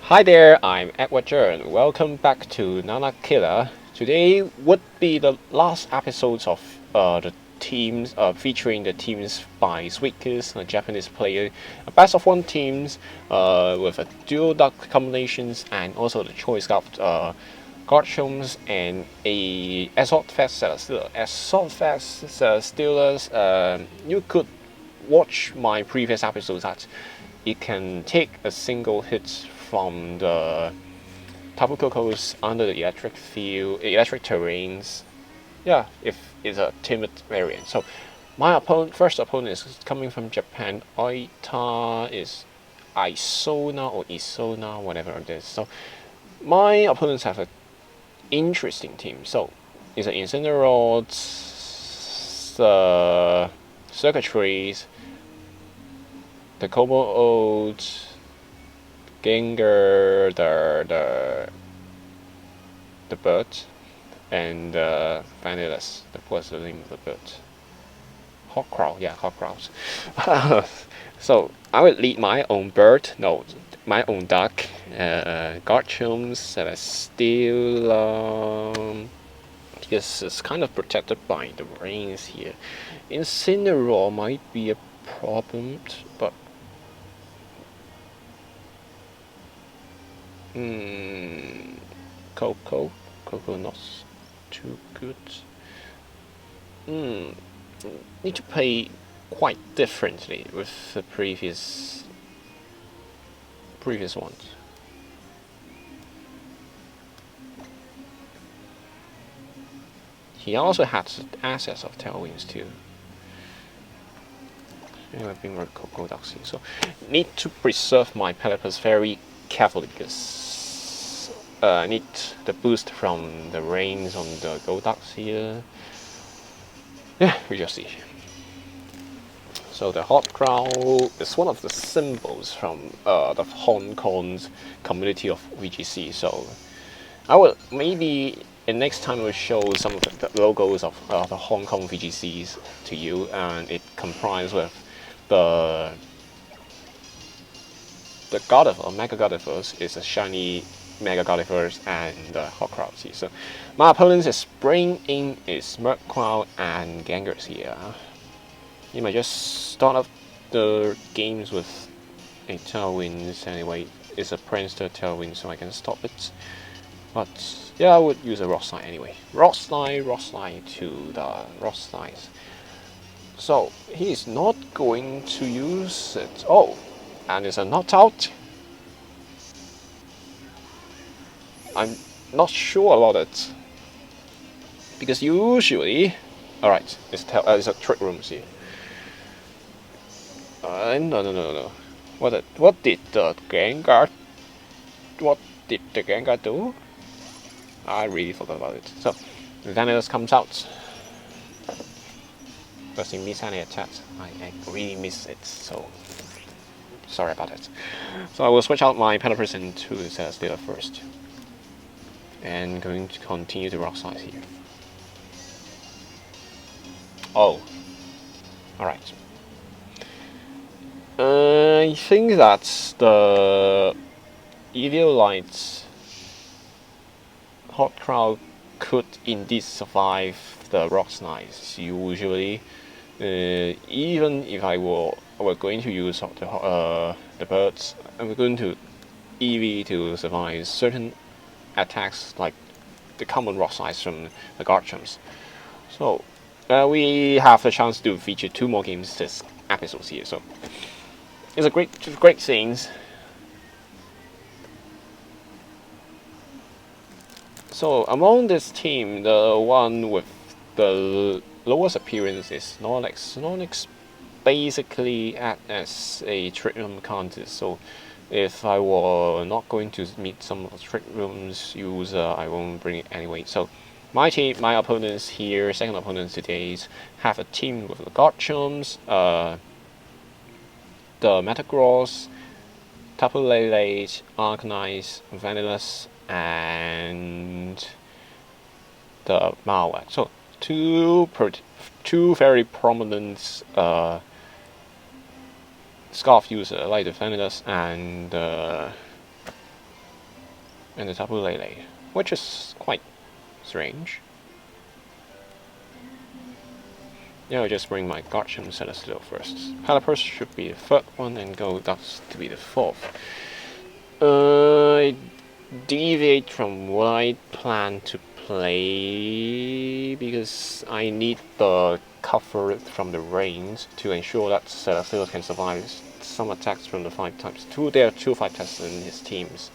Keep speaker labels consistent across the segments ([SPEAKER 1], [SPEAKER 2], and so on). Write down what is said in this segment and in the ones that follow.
[SPEAKER 1] Hi there, I'm Edward Jern. Welcome back to Lanakila. Today would be the last episode of the teams featuring the teams by Suica, a Japanese player, a best of one teams with a dual duck combinations, and also the choice of Garchoms and a assault fast stealer. Assault fast stealers. You could watch my previous episodes that it can take a single hit from the Tapu Kokos under the electric field, electric terrains. Yeah, if it's a timid variant. So my first opponent is coming from Japan. Oita is Isona or Isona, whatever it is. So my opponents have an interesting team. So it's an Incineroar, circuitries, the Kobo Oats, Gengar, the bird, and Vanilluxe. What's the name of the bird? Hawkcrow, yeah, Hawkcrows. So I would lead my own bird, no, my own duck, Garchoms, Celesteela, because it's kind of protected by the rains here. Incineroar might be a problem, but Coco not too good. Need to play quite differently with the previous ones. He also has assets of Tailwinds too. I've been with Coco Duxie, so need to preserve my Pelipper very carefully because I need the boost from the rains on the Golducks here. Yeah, we just see. So the hot crow is one of the symbols from the Hong Kong's community of VGC. So I will maybe next time we'll show some of the logos of the Hong Kong VGCs to you, and it comprises with the Gardevoir, Mega Gardevoir is a shiny Mega Gardevoir and the Hot Crow. So my opponents is bringing is Murkrow and Gengars here. You might just start off the games with a Tailwind anyway. It's a Prankster Tailwind, so I can stop it. But yeah, I would use a Rock Slide anyway. Rock Slide to the Rock Slides. So he's not going to use it. Oh, and it's a knocked out. I'm not sure about it because usually, all right, it's a trick room here. No. What did the Gengar? What did the Gengar do? I really forgot about it. So Vanilluxe comes out. Does he miss any attacks? I really miss it. So sorry about it. So I will switch out my Pelipper into Celesteela first. And going to continue the Rock Slide here. Oh. Alright. I think that the Eviolite Hot Crow could indeed survive the Rock Slides. Usually, even if I were going to use the birds, I'm going to EV to survive certain attacks like the common Rock Slides from the Garchoms. So we have the chance to feature 2 more games this episode here. So it's a great scenes. So among this team, the one with the lowest appearance is Snorlax. Snorlax basically acts as a trick room contest. So if I were not going to meet some of the trick rooms user, I won't bring it anyway. So my opponents here, second opponents today, have a team with the Garchoms, the Metagross, Tapu Lele, Arcanine, Vanilluxe, and the Marowak. So two very prominent Scarf user like the Vanilluxe and and the Tapu Lele, which is quite strange. Yeah, I'll just bring my Garchomp Celesteela first. Pelipper should be the third one, and Golduck to be the fourth. I deviate from what I plan to play because I need the cover from the range to ensure that Celesteela can survive some attacks from the 5 types. There are 2 5 types in his teams.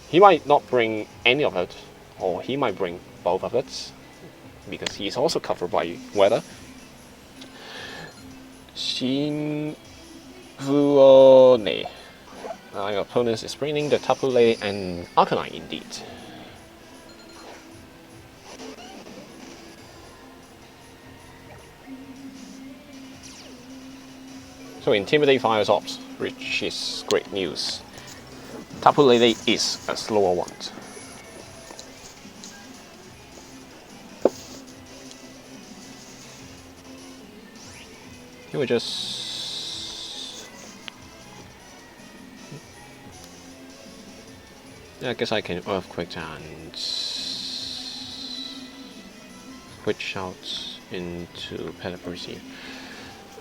[SPEAKER 1] He might not bring any of it, or he might bring both of it, because he is also covered by weather. Shinvuone. Your opponent is bringing the Tapu Lele and Arcanine indeed. So Intimidate fires ops, which is great news. Tapu Lele is a slower one. He will just... Yeah, I guess I can Earthquake and switch out into Pelipper.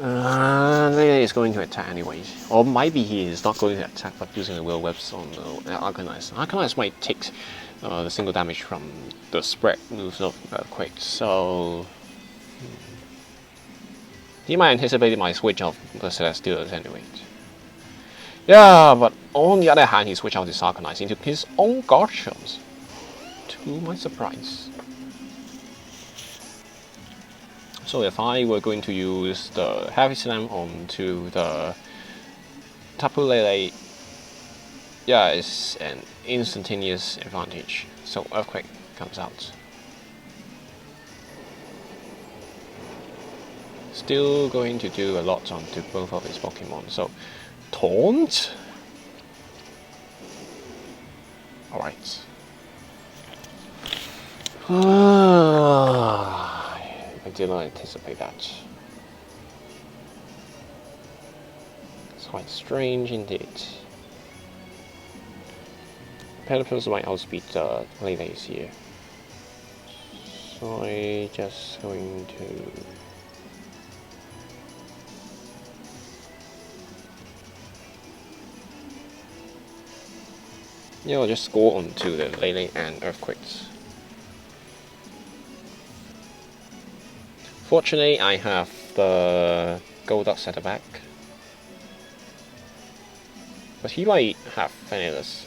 [SPEAKER 1] Lele is going to attack anyways. Or maybe he is not going to attack but using the Will Whips on the Arcanine. Arcanine might take the single damage from the spread moves of Earthquake, so... He might anticipate my switch of the Celesteals anyway. Yeah, but on the other hand, he switched out his Arcanine into his own Garchomps, to my surprise. So if I were going to use the Heavy Slam onto the Tapu Lele, yeah, it's an instantaneous advantage. So Earthquake comes out. Still going to do a lot onto both of his Pokemon. So Taunt. Alright. I did not anticipate that. It's quite strange indeed. Pelipper might outspeed the Lele's here. So I just going to... Yeah, I'll just score onto the Lele and Earthquakes. Fortunately, I have the Golduck at the back. But he might have Vanilluxe.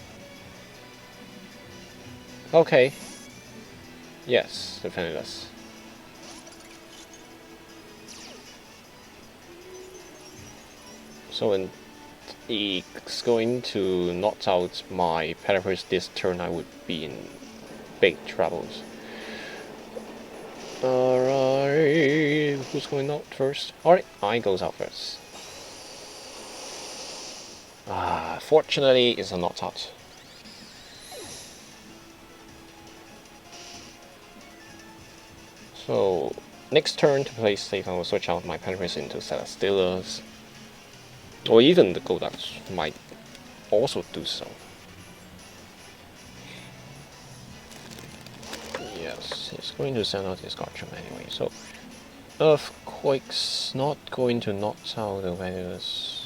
[SPEAKER 1] Okay. Yes, the Vanilluxe. So when he's going to knock out my Pelipper this turn, I would be in big troubles. Alright, who's going out first? Alright, I goes out first. Fortunately, it's a knocked out. So, next turn to play safe, I will switch out my Pelipper into Celesteelas. Or even the Golduck might also do so. Yes, he's going to send out his Garchomp anyway, so Earthquake's not going to knock out the Vanilluxe.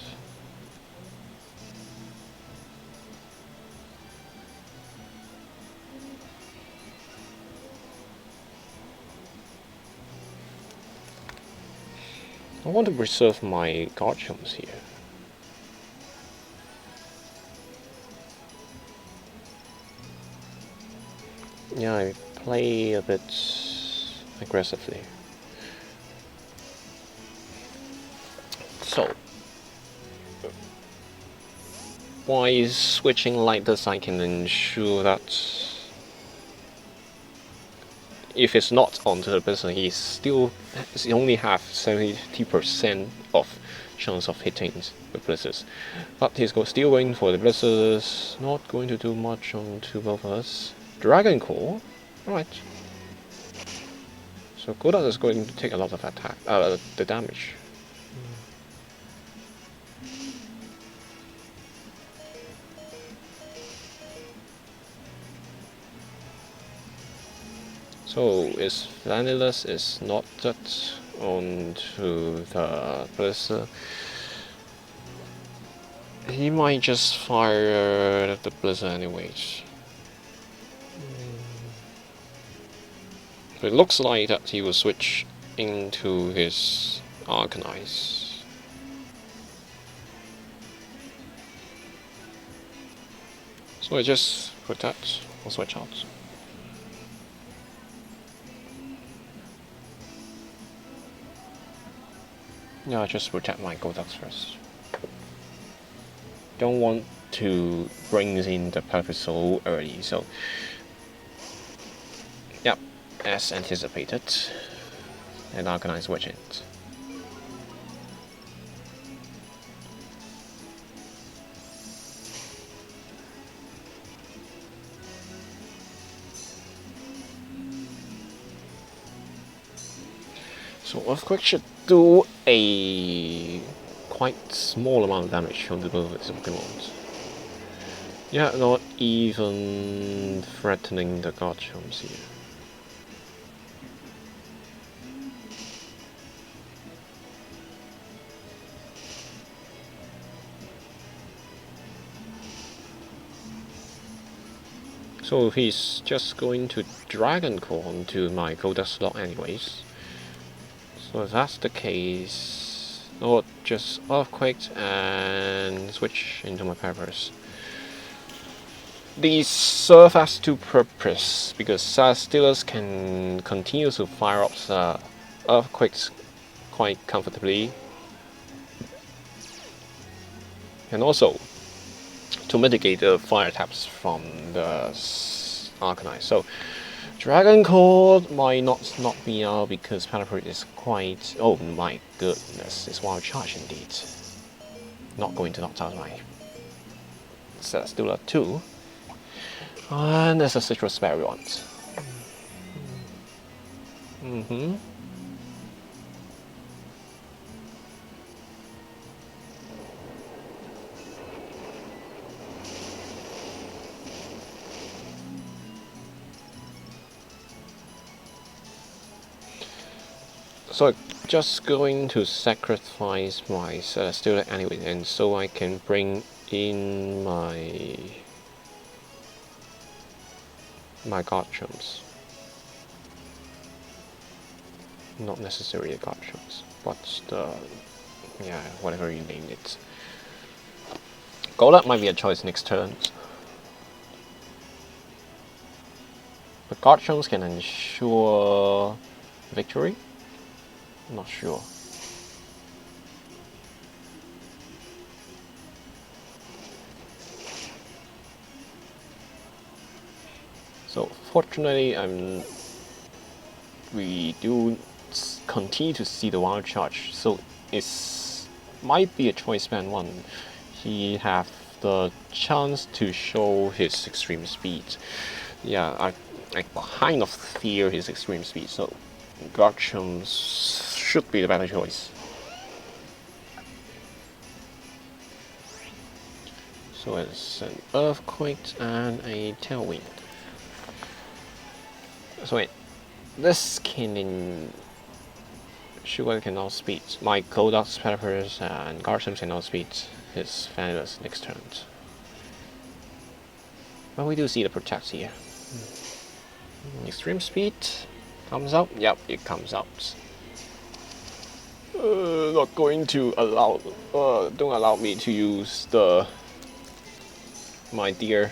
[SPEAKER 1] I want to preserve my Garchomps here. Yeah, I play a bit aggressively. So, by switching like this, I can ensure that if it's not onto the blizzard, he only have 70% of chance of hitting the blizzards. But he's still going for the blizzards, not going to do much onto both of us. Dragon Core, alright. So Golduck is going to take a lot of attack, the damage. So is Vanilluxe is not that onto the blizzard. He might just fire the blizzard anyways. It looks like that he will switch into his Arcanize. So I just put that, I'll switch out. Yeah, I just protect my Golducks first. Don't want to bring in the purpose so early, so yep, as anticipated. And Arcanize switch it. So Earthquake should do a quite small amount of damage on the both of its Pokemon. Yeah, not even threatening the Garchomps here. So he's just going to Dragon Claw onto my Golduck slot anyways. So if that's the case, I'll just Earthquake and switch into my Peppers. These serve as two purpose because Steelers can continue to fire up Earthquakes quite comfortably. And also to mitigate the fire taps from the Arcanine. So Dragon Claw might not knock me out because Pelipper is quite... oh my goodness, it's Wild Charge indeed. Not going to knock out my Celesteela too. And there's a Citrus Berry on it. So I'm just going to sacrifice my Celesteela anyway, and so I can bring in my Garchomps. Not necessarily a Garchomps, but the yeah, whatever you named it. Golduck might be a choice next turn. But Garchomps can ensure victory? I'm not sure. So fortunately, we do continue to see the Wild Charge, so it might be a choice band one. He have the chance to show his extreme speed. Yeah, I kind of fear his extreme speed, so Garchomps should be the better choice. So it's an Earthquake and a Tailwind. So wait, this can Suica can outspeed my Golduck's Peppers and Garchomps can outspeed his Vanilluxe next turn. But we do see the Protect here. Extreme Speed comes out. Yep, it comes out. Not going to allow. Don't allow me to use my dear.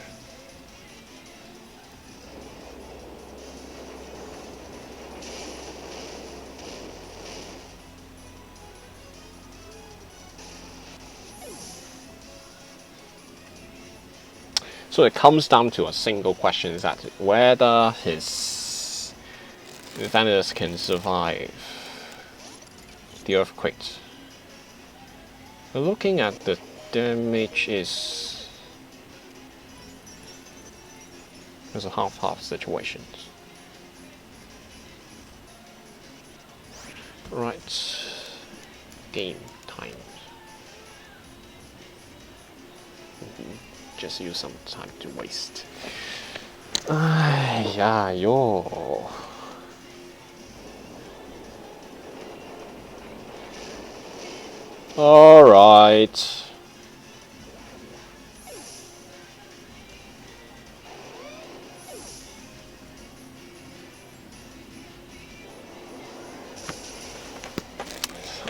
[SPEAKER 1] So it comes down to a single question: is that whether his Vanilluxe can survive the Earthquake. But looking at the damage is there's a half-half situation. Right, game time. Just use some time to waste. Yeah, yo. Alright.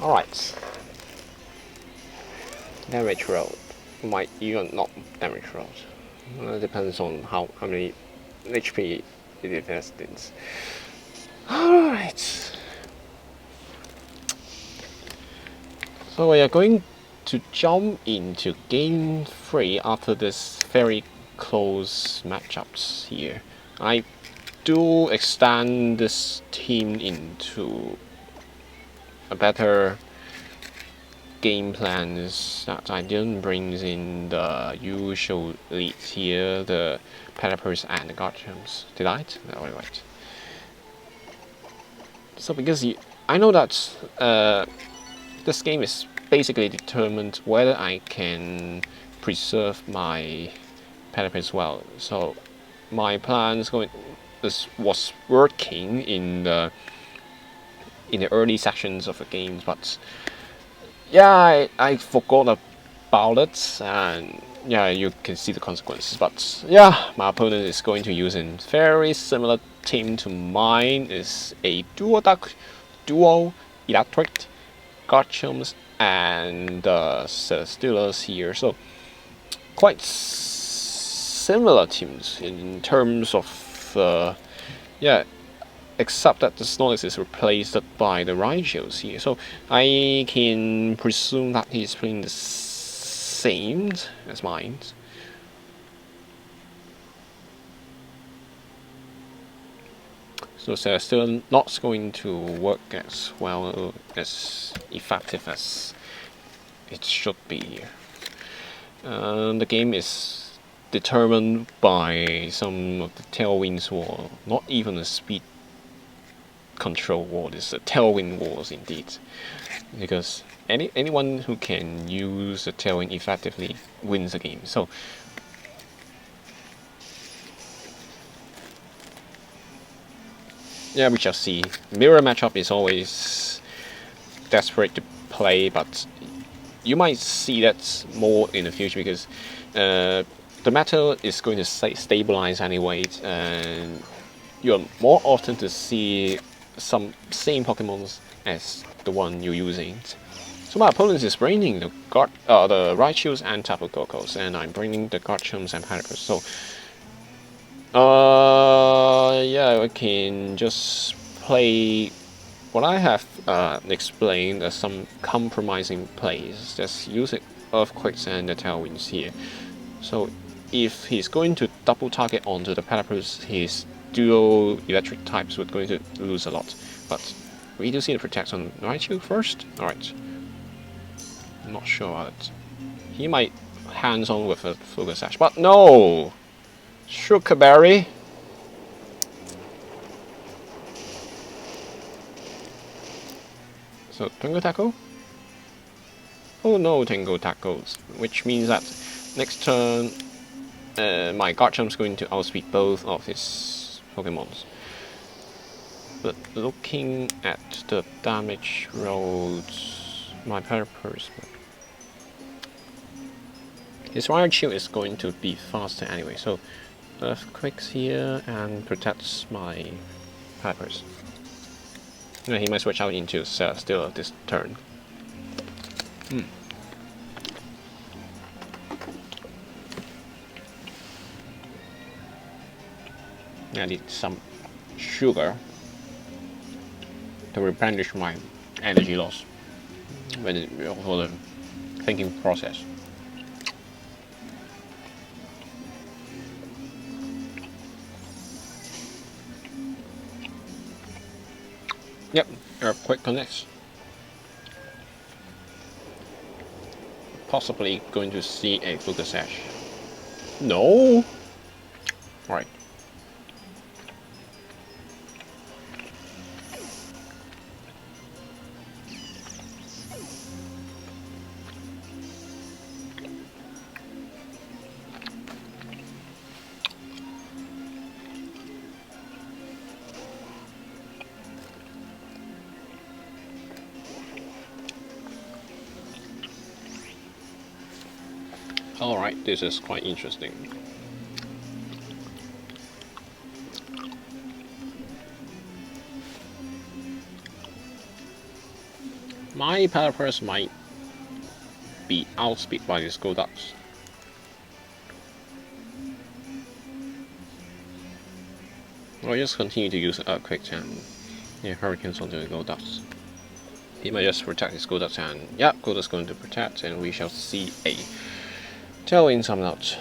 [SPEAKER 1] Alright. Damage roll. Might even not damage roll. Depends on how many HP it invests. Alright. So we are going to jump into game 3 after this very close matchups here. I do extend this team into a better game plans that I didn't bring in the usual leads here, the Platypus and the Godchams. Did I? No, right. So because I know that this game is basically determined whether I can preserve my Platypus well. So my plans was working in the early sections of the game, but yeah, I forgot about it, and yeah, you can see the consequences. But yeah, my opponent is going to use a very similar team to mine. Is a dual electric Godchams and Steelers here, so quite similar teams in terms of yeah. Except that the Snorlax is replaced by the Raichos here, so I can presume that he's playing the same as mine. So they're still not going to work as well, as effective as it should be. The game is determined by some of the tailwinds war, not even a speed control war. It's a tailwind wars indeed, because anyone who can use the tailwind effectively wins the game. So yeah, we shall see. Mirror matchup is always desperate to play, but you might see that more in the future, because the meta is going to stabilize anyway, and you're more often to see some same Pokemons as the one you're using. So my opponent is bringing the Raichus and Tapu Kokos, and I'm bringing the Godchams and Platypus. So yeah, I can just play what I have explained as some compromising plays. Just using Earthquakes and the Tailwinds here. So if he's going to double target onto the Platypus, his dual electric types would going to lose a lot. But we do see the protect on Raichu first. Alright. I'm not sure about it. He might hands on with a Focus Sash, but no! Suica Berry. So Tango Tackle? Oh no, Tango Tackles, which means that next turn my Garchomp is going to outspeed both of his Pokemons. But looking at the damage rolls, my Platypus, his Raichu is going to be faster anyway, so Earthquakes here and protects my Platypus. Yeah, he might switch out into Steelers this turn. I need some sugar to replenish my energy loss for the thinking process. Yep, Earthquake connects. Possibly going to see a Focus Sash. No! Alright. Alright, this is quite interesting. My Platypus might be outspeed by the Scoldux. Or just continue to use Earthquake and Hurricanes onto the Golducks. He might just protect his Golducks and Golduck's going to protect, and we shall see a Tailwind summon out.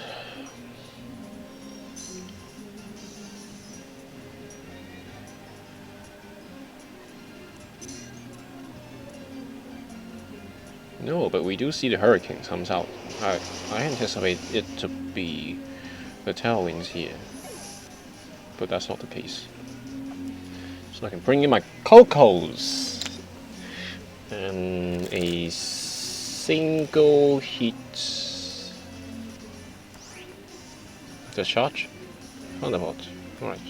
[SPEAKER 1] No, but we do see the Hurricane comes out. I anticipate it to be the Tailwinds here, but that's not the case. So I can bring in my Cocos and a single hit discharge. Thunderbolt. Alright.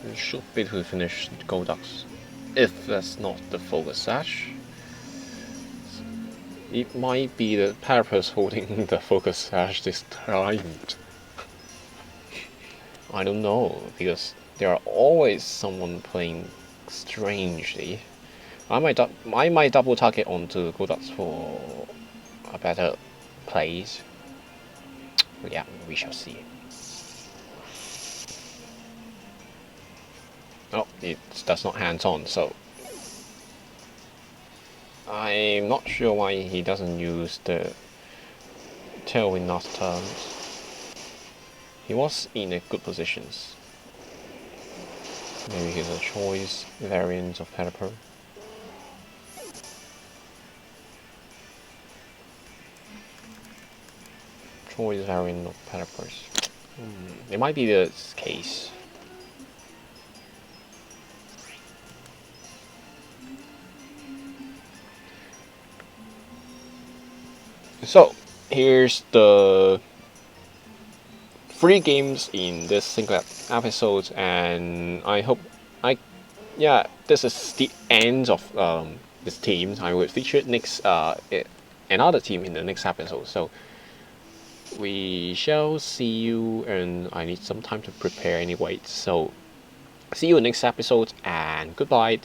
[SPEAKER 1] It should be able to finish Golducks. If that's not the focus sash. It might be the Platypus holding the focus sash this time. I don't know, because there are always someone playing strangely. I might double target onto Golducks for a better plays. But yeah, we shall see. Oh, that's not hands-on, so I'm not sure why he doesn't use the Tailwind last turns. He was in a good positions. Maybe he's a choice variant of Pelipper. Choice variant of Pelippers. It might be the case. So, here's the 3 games in this single episode, and I hope this is the end of this team. I will feature next another team in the next episode. So we shall see you, and I need some time to prepare anyway. So see you in the next episode, and goodbye.